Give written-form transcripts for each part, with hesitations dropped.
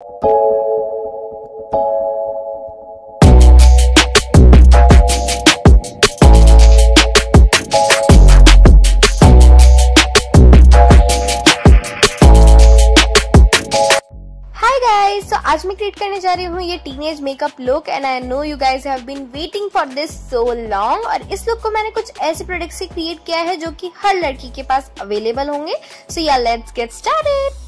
तो आज मैं क्रिएट करने जा रही हूँ ये teenage makeup look and I know you guys have been waiting for this so long. और इस लुक को मैंने कुछ ऐसे प्रोडक्ट से क्रिएट किया है जो कि हर लड़की के पास अवेलेबल होंगे। सो या लेट्स गेट स्टार्टेड।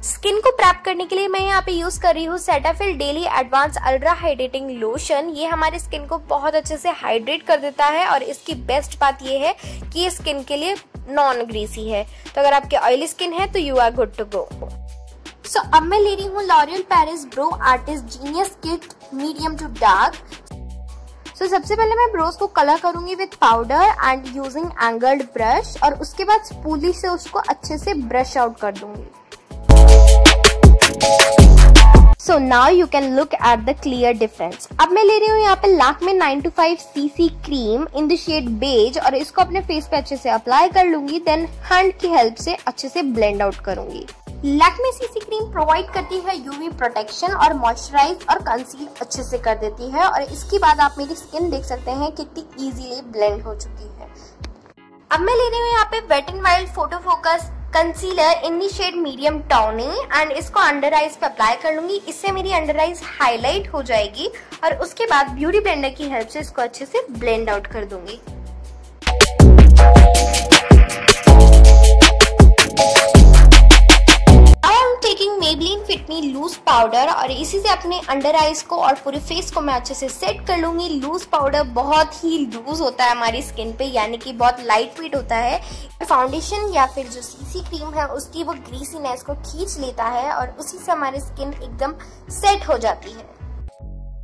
स्किन को प्रेप करने के लिए मैं यहाँ पे यूज कर रही हूँ Cetaphil daily advance ultra hydrating lotion. ये हमारे स्किन को बहुत अच्छे से हाइड्रेट कर देता है और इसकी बेस्ट बात ये है कि ये स्किन के लिए नॉन ग्रीसी है। तो अगर आपके ऑयली स्किन है तो you are good to go. So अब मैं ले रही हूँ L'Oreal Paris brow artist genius kit medium to dark. So सबसे पहले मैं ब्रोज को कलर करूंगी with powder and using angled brush और उसके बाद स्पूली से उसको अच्छे से ब्रश आउट कर दूंगी। So now you can look at the clear difference। अब मैं ले रही हूँ यहाँ पे Lakme 925 cc cream in the shade beige और इसको अपने फेस पे अच्छे से अप्लाई कर लूंगी। देन हैंड की हेल्प से अच्छे से ब्लेंड आउट करूंगी। Lakme cc क्रीम प्रोवाइड करती है यूवी प्रोटेक्शन और मॉइस्चराइज और कंसील अच्छे से कर देती है। और इसके बाद आप मेरी स्किन देख सकते हैं कितनी इजीली ब्लेंड हो चुकी है। अब मैं ले रही हूँ यहाँ पे wet and wild photo focus concealer in the shade medium tawny and इसको अंडर आइज पे अप्लाई कर लूंगी। इससे मेरी अंडर आइज हाईलाइट हो जाएगी और उसके बाद ब्यूटी ब्लेंडर की हेल्प से इसको अच्छे से ब्लेंड आउट कर दूंगी। Maybelline Fit Me loose powder और इसी से अपने अंडर आइज को और पूरे फेस को मैं अच्छे से सेट कर लूंगी। लूज पाउडर बहुत ही लूज होता है हमारी स्किन पे, यानी कि बहुत लाइट वेट होता है। फाउंडेशन या फिर जो सीसी क्रीम है उसकी वो ग्रीसीनेस को खींच लेता है और उसी से हमारी स्किन एकदम सेट हो जाती है।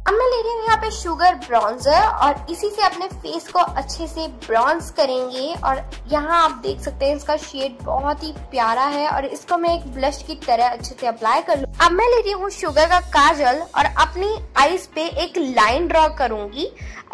अब मैं ले रही हूँ यहाँ पे शुगर ब्रॉन्जर और इसी से अपने फेस को अच्छे से ब्रॉन्ज करेंगे। और यहाँ आप देख सकते हैं इसका शेड बहुत ही प्यारा है और इसको मैं एक ब्लश की तरह अच्छे से अप्लाई कर लूँ। अब मैं ले रही हूँ शुगर का काजल और अपनी आईज पे एक लाइन ड्रॉ करूंगी।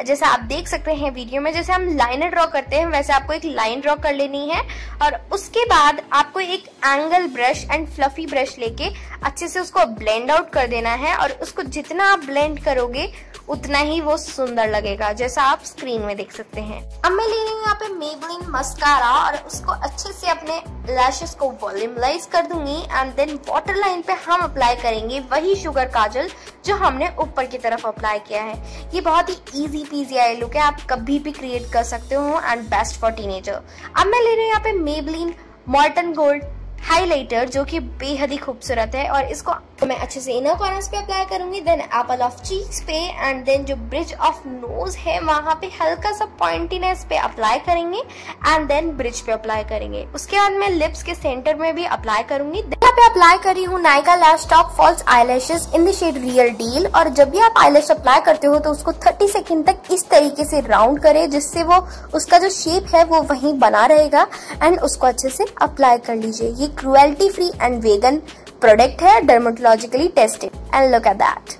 जैसा आप देख सकते हैं वीडियो में, जैसे हम लाइनर ड्रॉ करते हैं वैसे आपको एक लाइन ड्रॉ कर लेनी है। और उसके बाद आपको एक angle brush and fluffy brush लेके अच्छे से उसको ब्लेंड आउट कर देना है और उसको जितना आप ब्लेंड करोगे उतना ही वो सुंदर लगेगा, जैसा आप स्क्रीन में देख सकते हैं। अब मैं ले रही हूँ यहाँ पे Maybelline मस्कारा और उसको अच्छे से अपने लैशेस को वॉल्यूमलाइज कर दूंगी एंड देन वाटर लाइन पे हम अप्लाई करेंगे वही शुगर काजल जो हमने ऊपर की तरफ अप्लाई किया है। ये बहुत ही इजी पीजी आई लुक है, आप कभी भी क्रिएट कर सकते हो एंड बेस्ट फॉर टीनेजर। अब मैं ले रही हूँ यहाँ पे Maybelline मोल्टन गोल्ड हाइलाइटर जो कि बेहद ही खूबसूरत है और इसको मैं अच्छे से इनर कॉर्नर्स पे अप्लाई करूंगी। देन एपल ऑफ चीक्स पे एंड देन जो ब्रिज ऑफ नोज है वहां पे हल्का सा पॉइंटीनेस पे अप्लाई करेंगे एंड देन ब्रिज पे अप्लाई करेंगे। उसके बाद मैं लिप्स के सेंटर में भी अप्लाई करूंगी। यहाँ पे अप्लाई करी हूँ Nykaa lash top false eyelashes in the shade real deal. और जब भी आप आईलैश अप्लाई करते हो तो उसको 30 सेकेंड तक इस तरीके से राउंड करें जिससे वो उसका जो शेप है वो वहीं बना रहेगा एंड उसको अच्छे से अप्लाई कर लीजिए। ये cruelty free and vegan product है, dermatologically tested and look at that.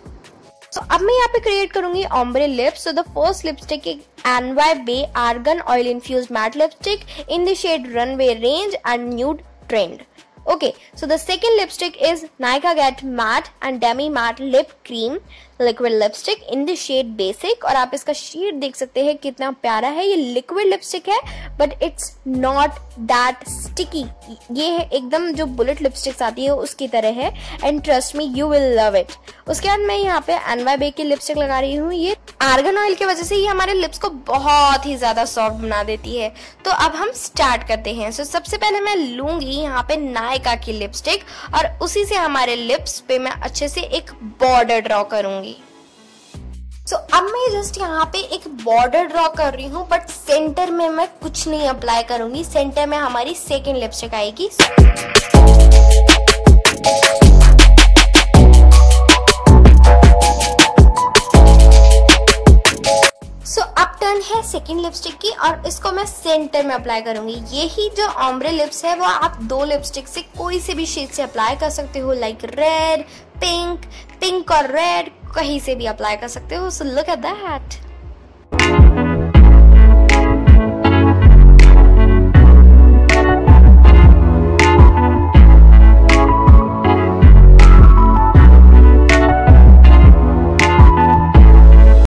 So अब मैं यहाँ पे क्रिएट करूंगी ombre lips. So the first lipstick NY Bae argan oil infused matte lipstick in the shade runway range and nude trend. Okay, so the second lipstick is Nykaa Get Matte and Demi Matte Lip Cream liquid lipstick in the shade basic. और आप इसका shade देख सकते हैं कितना प्यारा है। ये लिक्विड लिपस्टिक है but it's not that sticky. ये है एकदम जो बुलेट लिपस्टिक्स आती है उसकी तरह है and trust me you will love it. उसके बाद मैं यहाँ पे NY बे की लिपस्टिक लगा रही हूँ। ये आर्गन ऑयल की वजह से ये हमारे लिप्स को बहुत ही ज्यादा सॉफ्ट बना देती है। तो अब हम स्टार्ट करते हैं। सो सबसे पहले मैं लूंगी यहाँ पे नायका की लिपस्टिक और उसी से हमारे लिप्स पे मैं अच्छे से एक बॉर्डर ड्रॉ करूंगी। सो अब मैं जस्ट यहाँ पे एक बॉर्डर ड्रॉ कर रही हूँ बट सेंटर में मैं कुछ नहीं अप्लाई करूंगी। सेंटर में हमारी सेकेंड लिपस्टिक आएगी। सो अब टर्न है सेकेंड लिपस्टिक की और इसको मैं सेंटर में अप्लाई करूंगी। यही जो ऑम्ब्रे लिप्स है वो आप दो लिपस्टिक से कोई से भी शेड से अप्लाई कर सकते हो, लाइक रेड, पिंक और रेड, कहीं से भी अप्लाई कर सकते हो। So look at that.